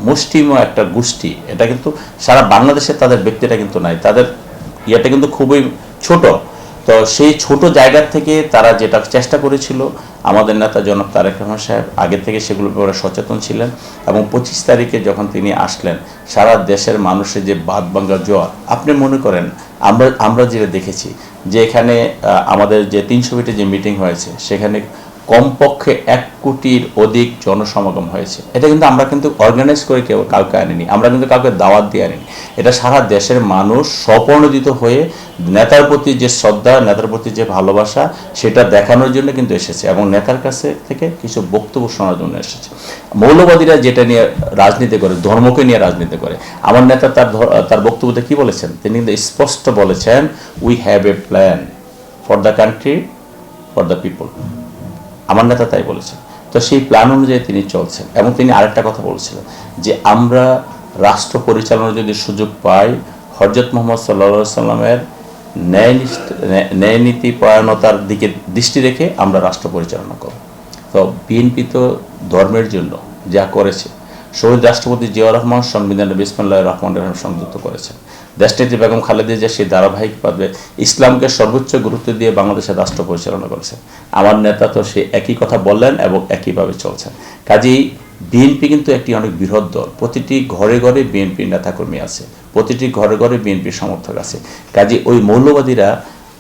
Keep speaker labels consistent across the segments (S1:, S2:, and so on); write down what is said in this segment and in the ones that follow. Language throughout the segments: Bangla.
S1: মুষ্টিমেয় একটা গোষ্ঠী, এটা কিন্তু সারা বাংলাদেশে তাদের ব্যক্তিটা কিন্তু নাই, তাদের ইয়েটা কিন্তু খুবই ছোট। তো সেই ছোট জায়গা থেকে তারা যেটা চেষ্টা করেছিল, আমাদের নেতা জনাব তারেক রহমান সাহেব আগে থেকে সেগুলোর ব্যাপারে সচেতন ছিলেন এবং 25 তারিখে যখন তিনি আসলেন, সারা দেশের মানুষের যে বাদ ভাঙ্গা জোয়ার, আপনি মনে করেন আমরা যেটা দেখেছি যে এখানে আমাদের যে 300 ফিটে যে মিটিং হয়েছে, সেখানে কমপক্ষে 1 কোটির অধিক জনসমাগম হয়েছে। এটা কিন্তু আমরা কিন্তু অর্গানাইজ করে কেউ কাউকে আনিনি, আমরা কিন্তু কাউকে দাওয়াত দিয়ে আনিনি। এটা সারা দেশের মানুষ স্বপ্রণোদিত হয়ে নেতার প্রতি যে শ্রদ্ধা, নেতার প্রতি যে ভালোবাসা, সেটা দেখানোর জন্য কিন্তু এসেছে এবং নেতার কাছে থেকে কিছু বক্তব্য শোনার জন্য এসেছে। মৌলবাদীরা যেটা নিয়ে রাজনীতি করে, ধর্মকে নিয়ে রাজনীতি করে, আমার নেতা তার বক্তব্যতে কি বলেছেন, তিনি কিন্তু স্পষ্ট বলেছেন, we have a plan for the country, for the people. আমার নেতা তাই বলেছেন। তো সেই প্ল্যান অনুযায়ী তিনি চলছেন এবং তিনি আরেকটা কথা বলছিলেন যে আমরা রাষ্ট্র পরিচালনার যদি সুযোগ পাই, হযরত মুহাম্মদ সাল্লাল্লাহু আলাইহি সাল্লামের ন্যায় নীতি পরায়ণতার দিকে দৃষ্টি রেখে আমরা রাষ্ট্র পরিচালনা করব। তো বিএনপি তো ধর্মের জন্য যা করেছে, শহীদ রাষ্ট্রপতি জিয়াউর রহমান সংবিধানে বিসমিল্লাহির রহমানির রহিম সংযুক্ত করেছেন। দেশনেত্রী বেগম খালেদা জিয়া সেই ধারাবাহিকভাবে ইসলামকে সর্বোচ্চ গুরুত্ব দিয়ে বাংলাদেশের রাষ্ট্র পরিচালনা করেছেন। আমার নেতা তো সে একই কথা বললেন এবং একইভাবে চলছেন। কাজেই বিএনপি কিন্তু একটি অনেক বৃহৎ দল, প্রতিটি ঘরে ঘরে বিএনপির নেতাকর্মী আছে, প্রতিটি ঘরে ঘরে বিএনপির সমর্থক আছে। কাজেই ওই মৌলবাদীরা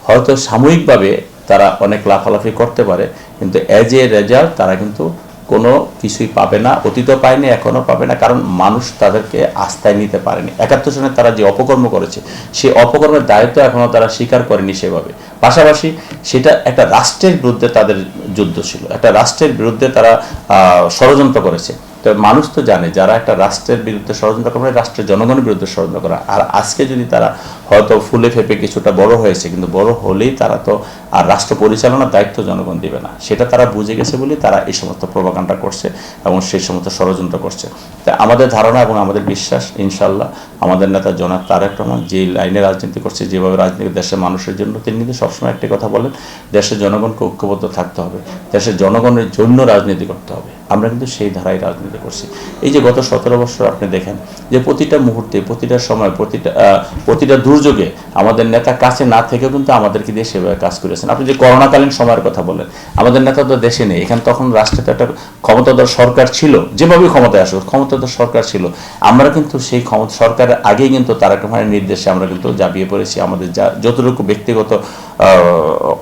S1: হয়তো সাময়িকভাবে তারা অনেক লাফালাফি করতে পারে, কিন্তু অ্যাজ এ রেজাল্ট তারা কিন্তু কোনো কিছুই পাবে না, অতীতও পায়নি, এখনও পাবে না, কারণ মানুষ তাদেরকে আস্থায় নিতে পারেনি। 71 সনে তারা যে অপকর্ম করেছে, সেই অপকর্মের দায়িত্ব এখনও তারা স্বীকার করেনি সেভাবে। পাশাপাশি সেটা একটা রাষ্ট্রের বিরুদ্ধে তাদের যুদ্ধ ছিল, একটা রাষ্ট্রের বিরুদ্ধে তারা ষড়যন্ত্র করেছে। তো মানুষ তো জানে যারা একটা রাষ্ট্রের বিরুদ্ধে ষড়যন্ত্র করে, রাষ্ট্রের জনগণের বিরুদ্ধে ষড়যন্ত্র করা। আর আজকে যদি তারা হয়তো ফুলে ফেপে কিছুটা বড় হয়েছে, কিন্তু বড় হলেই তারা তো আর রাষ্ট্র পরিচালনার দায়িত্ব জনগণ দিবে না, সেটা তারা বুঝে গেছে বলে তারা এই সমস্ত প্রোপাগান্ডা করছে এবং সেই সমস্ত ষড়যন্ত্র করছে। তাই আমাদের ধারণা এবং আমাদের বিশ্বাস, ইনশাল্লাহ আমাদের নেতা জনাব তারেক রহমান যে লাইনে রাজনীতি করছে, যেভাবে রাজনীতি দেশের মানুষের জন্য, তিনি কিন্তু সবসময় একটি কথা বলেন, দেশের জনগণকে ঐক্যবদ্ধ থাকতে হবে, দেশের জনগণের জন্য রাজনীতি করতে হবে। আমরা কিন্তু সেই ধারায় রাজনীতি করছি। এই যে গত 17 বছর আপনি দেখেন যে প্রতিটা মুহূর্তে, প্রতিটা সময়, প্রতিটা দুর্যোগে আমাদের নেতা কাছে না থেকেও কিন্তু আমাদেরকে দিয়ে সেভাবে কাজ করেছেন। আপনি যে করোনাকালীন সময়ের কথা বলেন, আমাদের নেতা তো দেশে নেই, এখানে তখন রাষ্ট্রে তো একটা ক্ষমতাধর সরকার ছিল, যেভাবে ক্ষমতায় আসুক ক্ষমতাধর সরকার ছিল। আমরা কিন্তু সেই ক্ষমতা সরকারের আগেই কিন্তু তারেক রহমানের নির্দেশে আমরা কিন্তু ঝাঁপিয়ে পড়েছি আমাদের যতটুকু ব্যক্তিগত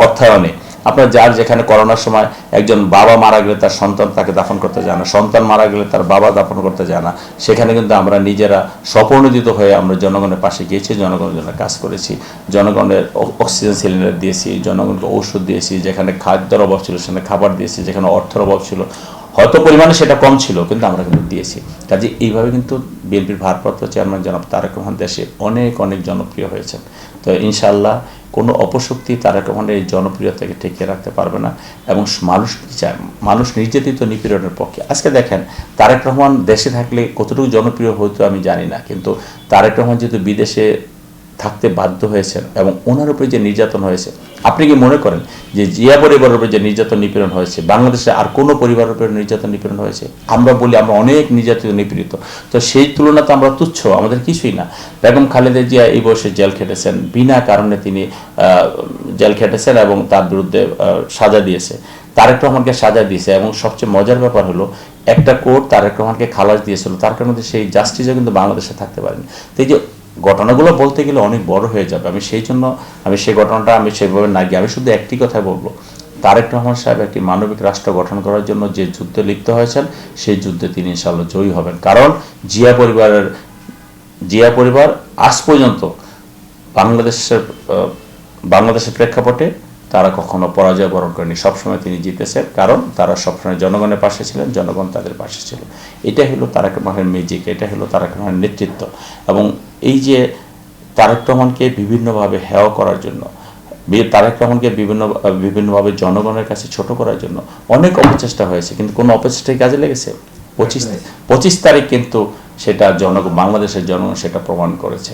S1: অর্থায়নে। আপনার যার যেখানে করোনার সময় একজন বাবা মারা গেলে তার সন্তান তাকে দাফন করতে যায় না, সন্তান মারা গেলে তার বাবা দাফন করতে যায় না, সেখানে কিন্তু আমরা নিজেরা স্বপ্রণোদিত হয়ে আমরা জনগণের পাশে গিয়েছি, জনগণের জন্য কাজ করেছি, জনগণের অক্সিজেন সিলিন্ডার দিয়েছি, জনগণকে ওষুধ দিয়েছি, যেখানে খাদ্যের অভাব ছিল সেখানে খাবার দিয়েছি, যেখানে অর্থের অভাব ছিল হয়তো পরিমাণে সেটা কম ছিল কিন্তু আমরা কিন্তু দিয়েছি। কাজে এইভাবে কিন্তু বিএনপির ভারপ্রাপ্ত চেয়ারম্যান জনাব তারেক রহমান দেশে অনেক অনেক জনপ্রিয় হয়েছেন। তো ইনশাআল্লাহ কোনো অপশক্তি তারেক রহমানের এই জনপ্রিয়তাকে ঠেকিয়ে রাখতে পারবে না এবং মানুষ কি চায়, মানুষ নির্যাতিত নিপীড়নের পক্ষে। আজকে দেখেন তারেক রহমান দেশে থাকলে কতটুকু জনপ্রিয় হতো আমি জানি না, কিন্তু তারেক রহমান যেহেতু বিদেশে থাকতে বাধ্য হয়েছেন এবং ওনার উপরে যে নির্যাতন হয়েছে, আপনি কি মনে করেন যে জিয়া পরিবারের উপরে যে নির্যাতন নিপীড়ন হয়েছে বাংলাদেশে আর কোনো পরিবারের উপরে নির্যাতন নিপীড়ন হয়েছে? আমরা বলি আমরা অনেক নির্যাতিত নিপীড়িত, তো সেই তুলনাতে আমরা তুচ্ছ, আমাদের কিছুই না। বেগম খালেদা জিয়া এই বয়সে জেল খেটেছেন, বিনা কারণে তিনি জেল খেটেছেন এবং তার বিরুদ্ধে সাজা দিয়েছে, তারেক রহমানকে সাজা দিয়েছে। এবং সবচেয়ে মজার ব্যাপার হলো একটা কোর্ট তারেক রহমানকে খালাস দিয়েছিল, তার কারণে সেই জাস্টিসও কিন্তু বাংলাদেশে থাকতে পারেনি। তো এই যে ঘটনাগুলো বলতে গেলে অনেক বড় হয়ে যাবে, আমি সেই ঘটনাটা সেভাবে না গিয়ে আমি শুধু একটি কথা বলবো, তারেক রহমান সাহেব একটি মানবিক রাষ্ট্র গঠন করার জন্য যে যুদ্ধে লিপ্ত হয়েছেন সেই যুদ্ধে তিনি ইনশাআল্লাহ জয়ী হবেন। কারণ জিয়া পরিবার আজ পর্যন্ত বাংলাদেশের প্রেক্ষাপটে তারা কখনো পরাজয় বরণ করেনি, সবসময় তিনি জিতেছেন, কারণ তারা সবসময় জনগণের পাশে ছিলেন, জনগণ তাদের পাশে ছিল। এটাই হলো তারেক রহমানের ম্যাজিক, এটা হলো তারেক রহমানের নেতৃত্ব। এবং এই যে তারেক রহমানকে বিভিন্নভাবে হেয় করার জন্য, তারেক রহমানকে বিভিন্নভাবে জনগণের কাছে ছোট করার জন্য অনেক অপচেষ্টা হয়েছে, কিন্তু কোনো অপচেষ্টায় কাজে লেগেছে? 25 তারিখ কিন্তু সেটা বাংলাদেশের জনগণ সেটা প্রমাণ করেছে।